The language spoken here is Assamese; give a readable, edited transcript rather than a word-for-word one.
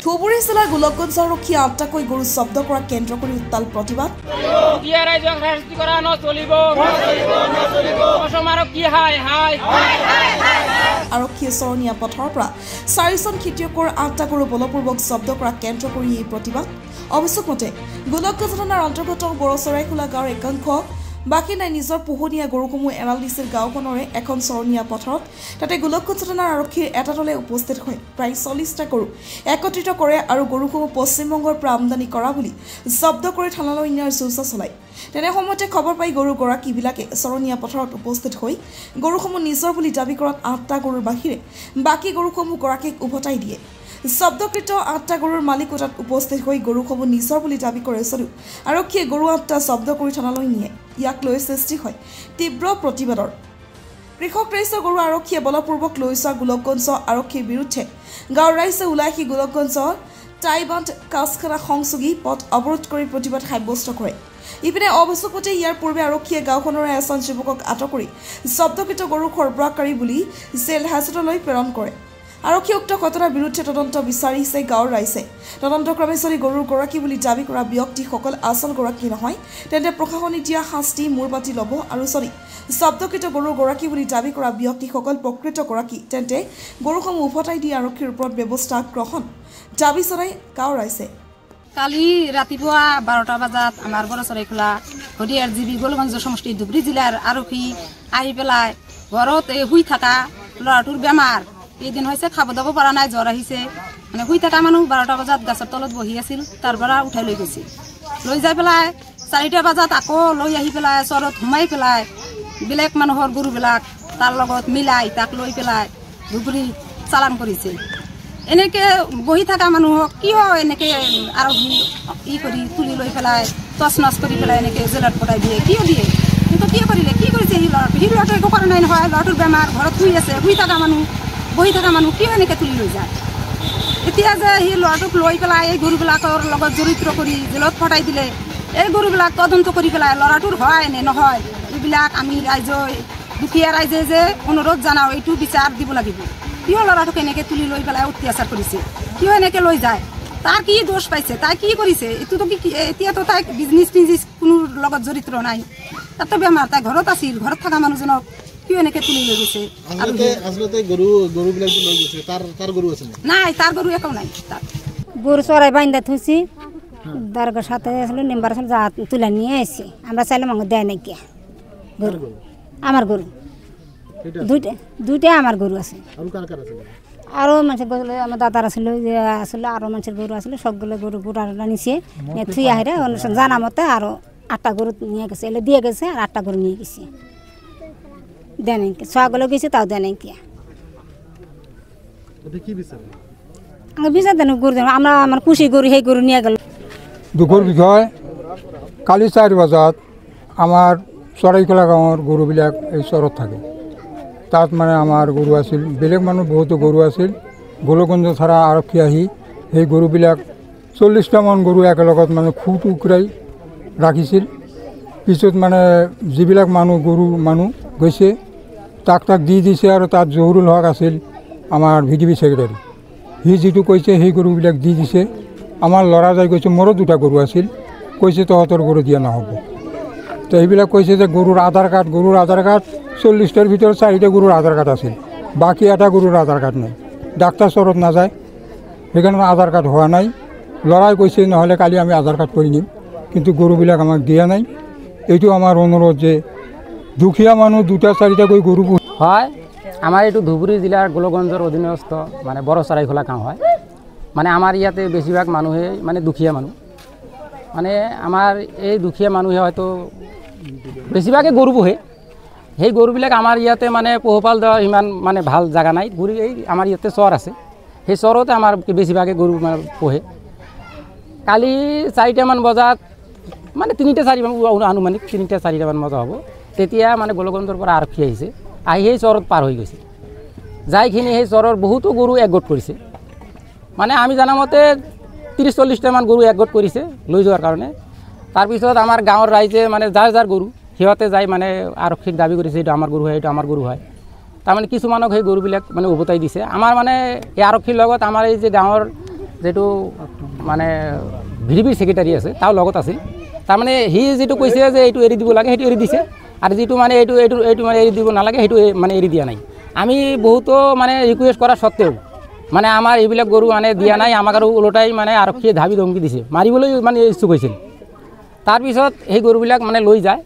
ধুবুৰী জিলাৰ গোলকগঞ্জ আৰক্ষী ৮টাকৈ গৰু জব্দ কৰা কেন্দ্ৰ কৰি উত্তাল প্ৰতিবাদ। আৰক্ষীয়ে চৰণীয়া পথৰ পৰা ৪জন খেতিয়কৰ ৮টা গৰু বলপূৰ্বক জব্দ কৰা কেন্দ্ৰ কৰি এই প্ৰতিবাদ। অভিযোগ মতে গোলকগঞ্জ থানাৰ অন্তৰ্গত বৰচৰাইখোলা গাঁৱৰ একাংশ বাসিন্দাই নিজৰ পোহনীয়া গৰুসমূহ এৰাল দিছিল গাঁওখনৰে এখন চৰণীয়া পথাৰত। তাতে গোলকগঞ্জ থানাৰ আৰক্ষীৰ এটা দলে উপস্থিত হৈ প্ৰায় ৪০টা গৰু একত্ৰিত কৰে আৰু গৰুসমূহ পশ্চিমবংগৰ পৰা আমদানি কৰা বুলি জব্দ কৰি থানালৈ নিয়াৰ যোজনা চলায়। তেনে সময়তে খবৰ পাই গৰুগৰাকীবিলাকে চৰণীয়া পথাৰত উপস্থিত হৈ গৰুসমূহ নিজৰ বুলি দাবী কৰাত ৮টা গৰুৰ বাহিৰে বাকী গৰুসমূহ গৰাকীক উভতাই দিয়ে। জব্দকৃত ৮টা গৰুৰ মালিকো তাত উপস্থিত হৈ গৰুসমূহ নিজৰ বুলি দাবী কৰে যদিও আৰক্ষীয়ে গৰু ৮টা জব্দ কৰি থানালৈ নিয়ে। ইয়াক লৈ সৃষ্টি হয় তীব্ৰ প্ৰতিবাদৰ। কৃষক ৰাইজৰ গৰু আৰক্ষীয়ে বলপূৰ্বক লৈ যোৱা গোলকগঞ্জ আৰক্ষীৰ বিৰুদ্ধে গাঁৱৰ ৰাইজে ওলাই আহি গোলকগঞ্জৰ টাইবান্ধ কাছখানা সংযোগী পথ অৱৰোধ কৰি প্ৰতিবাদ সাব্যস্ত কৰে। ইপিনে অভিযোগ মতে ইয়াৰ পূৰ্বে আৰক্ষীয়ে গাঁওখনৰ এজন যুৱকক আটক কৰি জব্দকৃত গৰু সৰবৰাহকাৰী বুলি জেল হাজতলৈ প্ৰেৰণ কৰে। আৰক্ষী উক্ত ঘটনাৰ বিৰুদ্ধে তদন্ত বিচাৰিছে গাঁৱৰ ৰাইজে। তদন্তক্ৰমে যদি গৰুৰ গৰাকী বুলি দাবী কৰা ব্যক্তিসকল আচল গৰাকী নহয় তেন্তে প্ৰশাসনিক দিয়া শাস্তি মূৰ পাতি ল'ব আৰু যদি জব্দকৃত গৰুৰ গৰাকী বুলি দাবী কৰা ব্যক্তিসকল প্ৰকৃত গৰাকী তেন্তে গৰুসমূহ উভতাই দি আৰক্ষীৰ ওপৰত ব্যৱস্থা গ্ৰহণ দাবী জনাই গাঁৱৰ ৰাইজে। কালি ৰাতিপুৱা 12টা বজাত আমাৰ বৰচৰাইখোলা হদিয়াৰ জিবি গোলগঞ্জ সমষ্টি ধুবুৰী জিলাৰ আৰক্ষী আহি পেলাই ঘৰত শুই থকা ল'ৰাটোৰ বেমাৰ এদিন হৈছে খাব দাব পৰা নাই, জ্বৰ আহিছে, মানে শুই থকা মানুহ 12টা বজাত গাছৰ তলত বহি আছিল, তাৰ পৰা উঠাই লৈ গৈছিল। লৈ যাই পেলাই 4টা বজাত আকৌ লৈ আহি পেলাই চৰত সোমাই পেলাই বেলেগ মানুহৰ গৰুবিলাক তাৰ লগত মিলাই তাক লৈ পেলাই ধুবুৰী চালান কৰিছে। এনেকৈ বহি থকা মানুহক কিয় এনেকৈ আৰক্ষী কৰি তুলি লৈ পেলাই টচ নচ কৰি পেলাই এনেকৈ জেলত পঠাই দিয়ে, কিয় দিয়ে? কিন্তু কিয় কৰিলে, কি কৰিছে সি ল'ৰাটো একো কৰা নাই নহয়, ল'ৰাটোৰ বেমাৰ, ঘৰত শুই আছে, শুই থকা মানুহ বহি থকা মানুহ কিয় এনেকৈ তুলি লৈ যায়? এতিয়া যে সি ল'ৰাটোক লৈ পেলাই এই গৰুবিলাকৰ লগত জড়িত কৰি জেলত পঠাই দিলে, এই গৰুবিলাক তদন্ত কৰি পেলাই ল'ৰাটোৰ হয় নে নহয় এইবিলাক আমি ৰাইজৰ দুখীয়া ৰাইজে যে অনুৰোধ জনাওঁ, এইটো বিচাৰ দিব লাগিব। কিয় ল'ৰাটোক এনেকৈ তুলি লৈ পেলাই অত্যাচাৰ কৰিছে, কিয় এনেকৈ লৈ যায়? তাৰ কি দোষ পাইছে, তাই কি কৰিছে? এইটোতো কি এতিয়াতো তাই বিজনেছ কোনো লগত জড়িত নাই, তাতো বেমাৰ, তাই ঘৰত আছিল, ঘৰত থকা মানুহজনক কিয় এনেকৈ তুলি লৈ গৈছে? নাই, তাৰ গৰু একো নাই। গরু চড়াই বাইন্দা থুছি দরকার সাথে আসলে নেম্বার আসলে যা তুলে নিয়ে আসছি, আমরা চাইলাম আমাকে দেয় নাকি গরু। আমার গরু দুইটা আমার গরু আছে, আরও মানুষের গরু আমার দাদার আসলে যে আসলে আরও মানুষের গরু আসলে সবগুলো গরু গোটা নিচে থুই আহে অনুষ্ঠান জানা মতে আরও 8টা গরু নিয়ে গেছে, এলে দিয়ে গেছে আর 8টা গরু নিয়ে গেছে, দেয় নাকি ছগুলো গেছে তাও দেয় নাকি। বিচার দেন গরু আমরা আমার খুশি গরু সেই গরু নিয়ে গেল। দুখৰ বিষয় কালি 4 বজাত আমাৰ চৰাইখোলা গাঁৱৰ গৰুবিলাক এই চৰত থাকে, তাত মানে আমাৰ গৰু আছিল, বেলেগ মানুহ বহুতো গৰু আছিল। গোলকগঞ্জ থানা আৰক্ষী আহি সেই গৰুবিলাক 40টামান গৰু একেলগত মানে খুব টুকুৰাই ৰাখিছিল। পিছত মানে যিবিলাক গৰু গৈছে তাক দি দিছে আৰু তাত জহুৰুল হক আছিল আমাৰ ভিডিপি ছেক্ৰেটাৰী, সি যিটো কৈছে সেই গৰুবিলাক দি দিছে। আমাৰ ল'ৰা যাই কৈছে মোৰো 2টা গৰু আছিল, কৈছে তহঁতৰ গৰু দিয়া নহ'ব। তো সেইবিলাক কৈছে যে গৰুৰ আধাৰ কাৰ্ড 40টাৰ ভিতৰত 4টা গৰুৰ আধাৰ কাৰ্ড আছিল, বাকী এটা গৰুৰ আধাৰ কাৰ্ড নাই। ডাক্তৰ চৰত নাযায়, সেইকাৰণে আধাৰ কাৰ্ড হোৱা নাই। ল'ৰাই কৈছে নহ'লে কালি আমি আধাৰ কাৰ্ড কৰি নিম, কিন্তু গৰুবিলাক আমাক দিয়া নাই। এইটো আমাৰ অনুৰোধ যে দুখীয়া মানুহ 2টা-4টাকৈ গৰু হয়। আমাৰ এইটো ধুবুৰী জিলাৰ গোলকগঞ্জৰ অধীনস্থ মানে বৰচৰাইখোলা গাঁও হয়। মানে আমাৰ ইয়াতে বেছিভাগ মানুহে মানে দুখীয়া মানুহ, মানে আমাৰ এই দুখীয়া মানুহে হয়তো বেছিভাগে গৰু পোহে। সেই গৰুবিলাক আমাৰ ইয়াতে মানে পোহপাল দেওয়া ইমান মানে ভাল জাগা নাই। এই আমাৰ ইয়াতে চৰ আছে, সেই চৰতে আমাৰ বেছিভাগে গৰু পোহে। কালি 4টামান বজাত মানে 3টা-4টা আনুমানিক 3টা-4টামান বজা হ'ব, তেতিয়া মানে গোলকগঞ্জৰ পৰা আৰক্ষী আহিছে, আহি সেই চৰত পাৰ হৈ গৈছে। যাইখিনি সেই চৰৰ বহুতো গৰু একগোট কৰিছে, মানে আমি জানামতে 30-40টামান গৰু একগোট কৰিছে লৈ যোৱাৰ কাৰণে। তাৰপিছত আমাৰ গাঁৱৰ ৰাইজে মানে যাৰ গৰু সিহঁতে যাই মানে আৰক্ষীক দাবী কৰিছে এইটো আমাৰ গৰু হয়, এইটো আমাৰ গৰু হয়। তাৰমানে কিছুমানক সেই গৰুবিলাক মানে উভতাই দিছে। আমাৰ মানে এই আৰক্ষীৰ লগত আমাৰ এই যে গাঁৱৰ যিটো মানে ভিডিপিৰ ছেক্ৰেটাৰী আছে তাৰ লগত আছিল তাৰমানে সি যিটো কৈছে যে এইটো এৰি দিব লাগে সেইটো এৰি দিছে আৰু যিটো মানে এইটো এইটো এইটো মানে এৰি দিব নালাগে সেইটো মানে এৰি দিয়া নাই আমি বহুতো মানে ৰিকুৱেষ্ট কৰাৰ সত্ত্বেও মানে আমাৰ এইবিলাক গৰু মানে দিয়া নাই আমাক আৰু ওলোটাই মানে আৰক্ষীয়ে ধাবি ধমকি দিছে মাৰিবলৈ মানে ইচ্ছুক হৈছিল তাৰপিছত সেই গৰুবিলাক মানে লৈ যায়